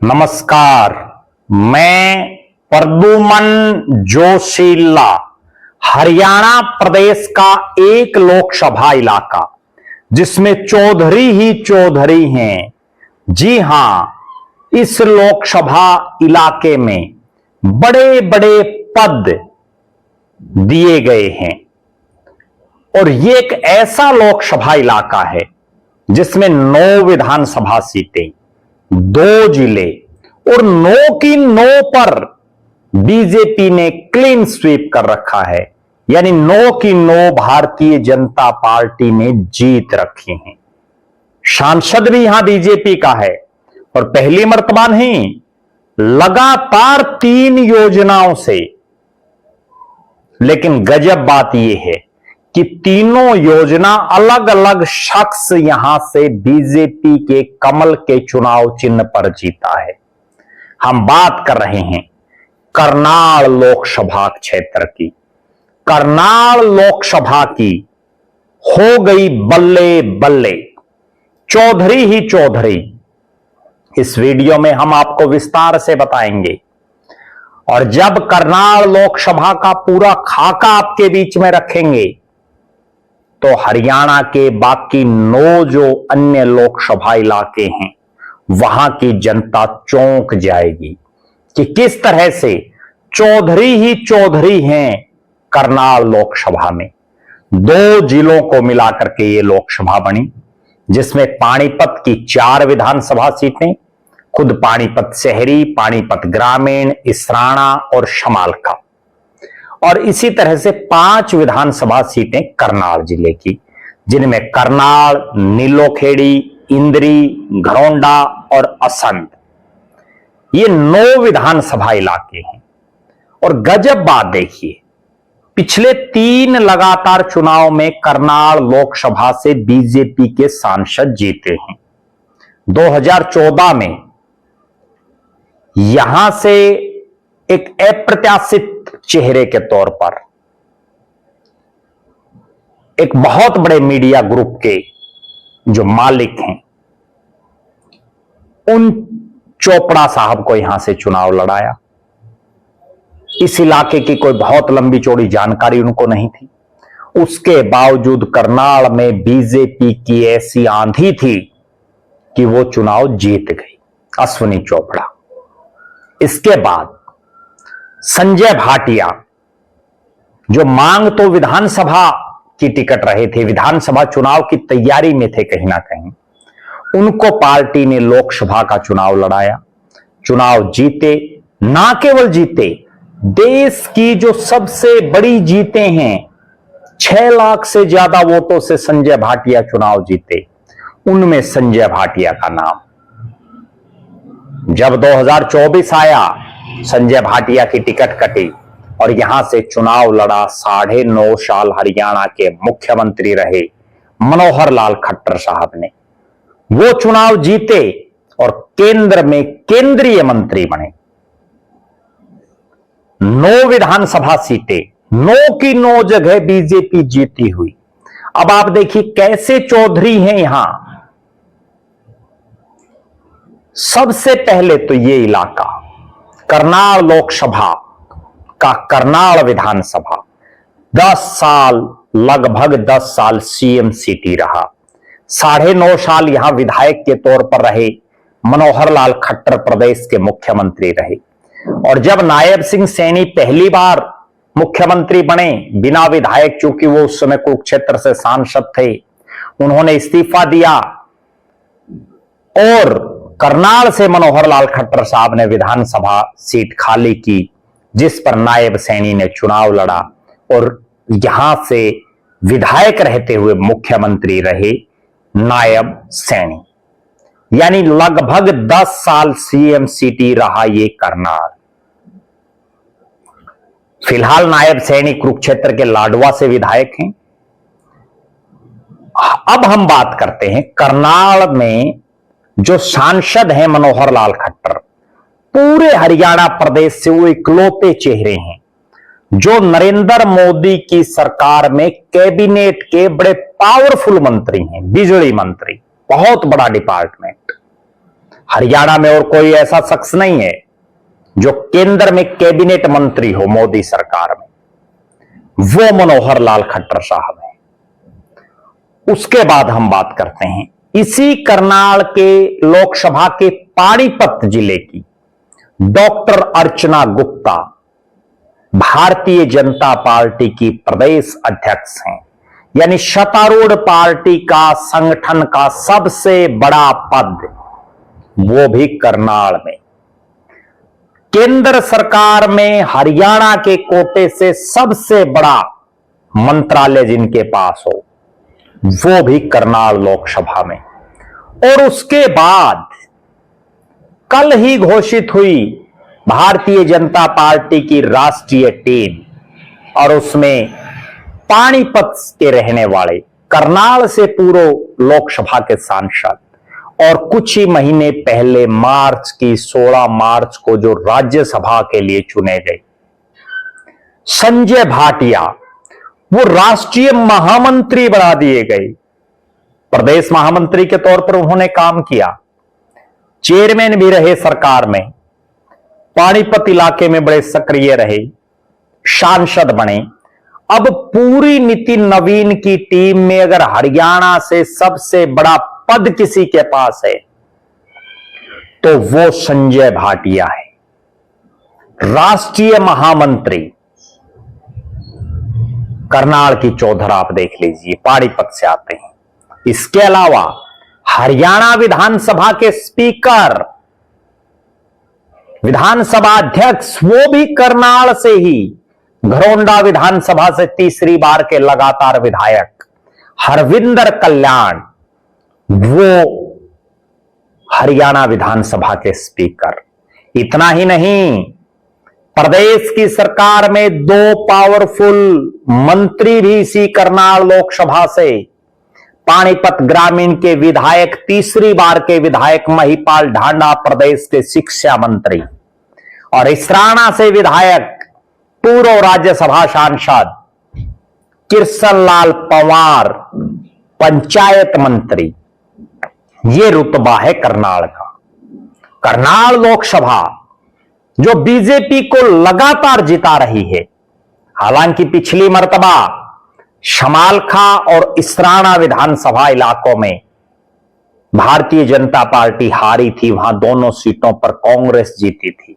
नमस्कार, मैं प्रद्युमन जोशीला हरियाणा प्रदेश का एक लोकसभा इलाका जिसमें चौधरी ही चौधरी हैं। जी हां, इस लोकसभा इलाके में बड़े बड़े पद दिए गए हैं और ये एक ऐसा लोकसभा इलाका है जिसमें 9 विधानसभा सीटें, 2 जिले और 9 की 9 पर बीजेपी ने क्लीन स्वीप कर रखा है। यानी 9 की 9 भारतीय जनता पार्टी ने जीत रखी हैं। सांसद भी यहां बीजेपी का है और पहली मर्तबा नहीं, लगातार 3 योजनाओं से। लेकिन गजब बात यह है कि तीनों योजना अलग अलग शख्स यहां से बीजेपी के कमल के चुनाव चिन्ह पर जीता है। हम बात कर रहे हैं करनाल लोकसभा क्षेत्र की। करनाल लोकसभा की हो गई बल्ले बल्ले, चौधरी ही चौधरी। इस वीडियो में हम आपको विस्तार से बताएंगे और जब करनाल लोकसभा का पूरा खाका आपके बीच में रखेंगे तो हरियाणा के बाकी 9 जो अन्य लोकसभा इलाके हैं वहां की जनता चौंक जाएगी कि किस तरह से चौधरी ही चौधरी हैं करनाल लोकसभा में। 2 जिलों को मिलाकर के ये लोकसभा बनी, जिसमें पानीपत की 4 विधानसभा सीटें, खुद पानीपत शहरी, पानीपत ग्रामीण, इसराना और शमालका, और इसी तरह से 5 विधानसभा सीटें करनाल जिले की, जिनमें करनाल, नीलोखेड़ी, इंद्री, घरौंडा और असंध, ये 9 विधानसभा इलाके हैं। और गजब बात देखिए, पिछले 3 लगातार चुनाव में करनाल लोकसभा से बीजेपी के सांसद जीते हैं। 2014 में यहां से एक अप्रत्याशित चेहरे के तौर पर एक बहुत बड़े मीडिया ग्रुप के जो मालिक हैं, उन चोपड़ा साहब को यहां से चुनाव लड़ाया। इस इलाके की कोई बहुत लंबी चौड़ी जानकारी उनको नहीं थी। उसके बावजूद करनाल में बीजेपी की ऐसी आंधी थी कि वो चुनाव जीत गई, अश्विनी चोपड़ा। इसके बाद संजय भाटिया, जो मांग तो विधानसभा की टिकट रहे थे, विधानसभा चुनाव की तैयारी में थे कहीं ना कहीं, उनको पार्टी ने लोकसभा का चुनाव लड़ाया, चुनाव जीते। ना केवल जीते, देश की जो सबसे बड़ी जीतें हैं, 6 लाख से ज्यादा वोटों से संजय भाटिया चुनाव जीते, उनमें संजय भाटिया का नाम। जब 2024 आया, संजय भाटिया की टिकट कटी और यहां से चुनाव लड़ा 9.5 साल हरियाणा के मुख्यमंत्री रहे मनोहर लाल खट्टर साहब ने। वो चुनाव जीते और केंद्र में केंद्रीय मंत्री बने। 9 विधानसभा सीटें, 9 की 9 जगह बीजेपी जीती हुई। अब आप देखिए कैसे चौधरी हैं यहां। सबसे पहले तो ये इलाका करनाल लोकसभा का करनाल विधानसभा 10 साल, लगभग 10 साल सीएम सिटी रहा। 9.5 साल यहां विधायक के तौर पर रहे मनोहर लाल खट्टर, प्रदेश के मुख्यमंत्री रहे। और जब नायब सिंह सैनी पहली बार मुख्यमंत्री बने बिना विधायक, चूंकि वो उस समय कुरुक्षेत्र से सांसद थे, उन्होंने इस्तीफा दिया और करनाल से मनोहर लाल खट्टर साहब ने विधानसभा सीट खाली की, जिस पर नायब सैनी ने चुनाव लड़ा और यहां से विधायक रहते हुए मुख्यमंत्री रहे नायब सैनी। यानी लगभग 10 साल सीएम सिटी रहा ये करनाल। फिलहाल नायब सैनी कुरुक्षेत्र के लाडवा से विधायक हैं। अब हम बात करते हैं करनाल में जो सांसद हैं मनोहर लाल खट्टर, पूरे हरियाणा प्रदेश से वो इकलौते चेहरे हैं जो नरेंद्र मोदी की सरकार में कैबिनेट के बड़े पावरफुल मंत्री हैं। बिजली मंत्री, बहुत बड़ा डिपार्टमेंट। हरियाणा में और कोई ऐसा शख्स नहीं है जो केंद्र में कैबिनेट मंत्री हो मोदी सरकार में, वो मनोहर लाल खट्टर साहब है। उसके बाद हम बात करते हैं इसी करनाल के लोकसभा के पानीपत जिले की डॉक्टर अर्चना गुप्ता भारतीय जनता पार्टी की प्रदेश अध्यक्ष हैं, यानी सत्तारूढ़ पार्टी का संगठन का सबसे बड़ा पद, वो भी करनाल में। केंद्र सरकार में हरियाणा के कोटे से सबसे बड़ा मंत्रालय जिनके पास हो, वो भी करनाल लोकसभा में। और उसके बाद कल ही घोषित हुई भारतीय जनता पार्टी की राष्ट्रीय टीम, और उसमें पानीपत के रहने वाले करनाल से पूर्व लोकसभा के सांसद और कुछ ही महीने पहले मार्च की 16 मार्च को जो राज्यसभा के लिए चुने गए संजय भाटिया, वो राष्ट्रीय महामंत्री बना दिए गए। प्रदेश महामंत्री के तौर पर उन्होंने काम किया, चेयरमैन भी रहे सरकार में, पानीपत इलाके में बड़े सक्रिय रहे, सांसद बने। अब पूरी नितिन नवीन की टीम में अगर हरियाणा से सबसे बड़ा पद किसी के पास है तो वो संजय भाटिया है, राष्ट्रीय महामंत्री। करनाल की चौधरा आप देख लीजिए, पानीपत से आते हैं। इसके अलावा हरियाणा विधानसभा के स्पीकर, विधानसभा अध्यक्ष, वो भी करनाल से ही, घरोंडा विधानसभा से तीसरी बार के लगातार विधायक हरविंदर कल्याण, वो हरियाणा विधानसभा के स्पीकर। इतना ही नहीं, प्रदेश की सरकार में 2 पावरफुल मंत्री भी इसी करनाल लोकसभा से, पानीपत ग्रामीण के विधायक, तीसरी बार के विधायक महिपाल ढांडा प्रदेश के शिक्षा मंत्री, और इसराना से विधायक पूर्व राज्यसभा सांसद कृष्ण लाल पंवार पंचायत मंत्री। ये रुतबा है करनाल का। करनाल लोकसभा जो बीजेपी को लगातार जिता रही है, हालांकि पिछली मर्तबा शमालखा और इसराना विधानसभा इलाकों में भारतीय जनता पार्टी हारी थी, वहां दोनों सीटों पर कांग्रेस जीती थी।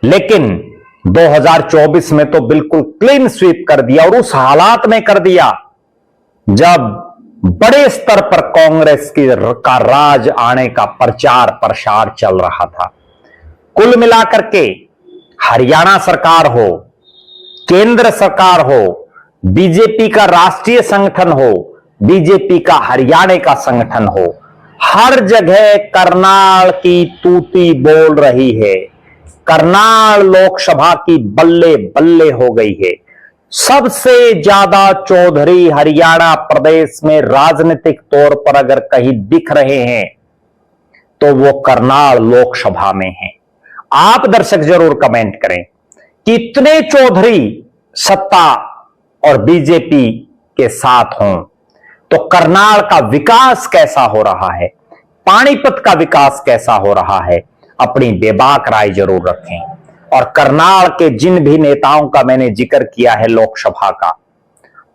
लेकिन 2024 में तो बिल्कुल क्लीन स्वीप कर दिया, और उस हालात में कर दिया जब बड़े स्तर पर कांग्रेस का राज आने का प्रचार प्रसार चल रहा था। कुल मिलाकर के हरियाणा सरकार हो, केंद्र सरकार हो, बीजेपी का राष्ट्रीय संगठन हो, बीजेपी का हरियाणा का संगठन हो, हर जगह करनाल की तूती बोल रही है। करनाल लोकसभा की बल्ले बल्ले हो गई है। सबसे ज्यादा चौधरी हरियाणा प्रदेश में राजनीतिक तौर पर अगर कहीं दिख रहे हैं तो वो करनाल लोकसभा में हैं। आप दर्शक जरूर कमेंट करें कि इतने चौधरी सत्ता और बीजेपी के साथ हों तो करनाल का विकास कैसा हो रहा है, पानीपत का विकास कैसा हो रहा है। अपनी बेबाक राय जरूर रखें। और करनाल के जिन भी नेताओं का मैंने जिक्र किया है लोकसभा का,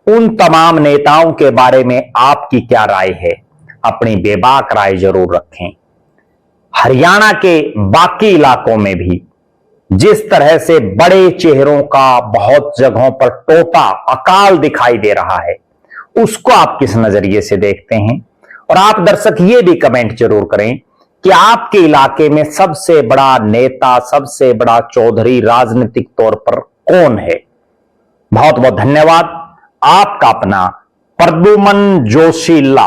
उन तमाम नेताओं के बारे में आपकी क्या राय है, अपनी बेबाक राय जरूर रखें। हरियाणा के बाकी इलाकों में भी जिस तरह से बड़े चेहरों का बहुत जगहों पर टोटा अकाल दिखाई दे रहा है, उसको आप किस नजरिए से देखते हैं। और आप दर्शक ये भी कमेंट जरूर करें कि आपके इलाके में सबसे बड़ा नेता, सबसे बड़ा चौधरी राजनीतिक तौर पर कौन है। बहुत बहुत धन्यवाद। आपका अपना प्रद्युमन जोशीला।